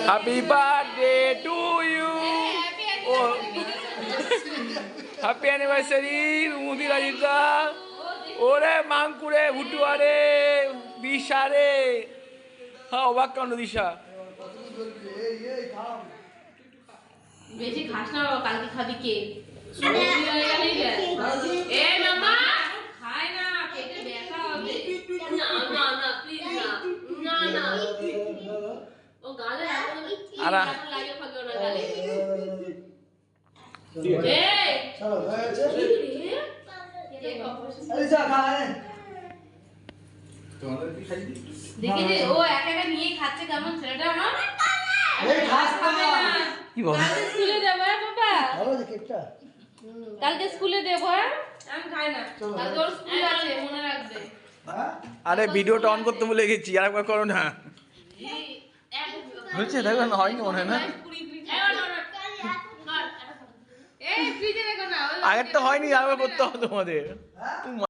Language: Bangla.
Happy birthday to you. ও হ্যাপি অ্যানিভার্সারি মুদি রাজিতা। ওরে মাংকুরে ভুটুয়ারে দিশারে। হ্যাঁ অবাক কাণ্ড দিশা। বেশি খাস না বাবা, কালকে খাবি কে? এ মামা খায় না, পেটে ব্যথা হবে। না না না প্লিজ না, না না ও গালে লাগিয়ে খাবে ওরা গালে। এই চলো হয়েছে আরে যা খায় তোমাদের কি খাই দি দেখি যে ও একা একা নিয়ে খাচ্ছে কেমন ছেলেটা আমার। এই খাস খাবে না কি বল? কালকে স্কুলে দেব বাবা, ভালো যে কেকটা কালকে স্কুলে দেব। আমি খাই না, কালকে ওর স্কুল আছে মনে রাখবে। আরে ভিডিওটা অন করতে ভুলে গেছি, আরেকবার করো না। হচ্ছে দেখো না, হয়নি মনে হয় না। এই ফ্রিজে রেখো না, আগেরটা হয়নি, আরেকবার করতে হবে তোমাদের।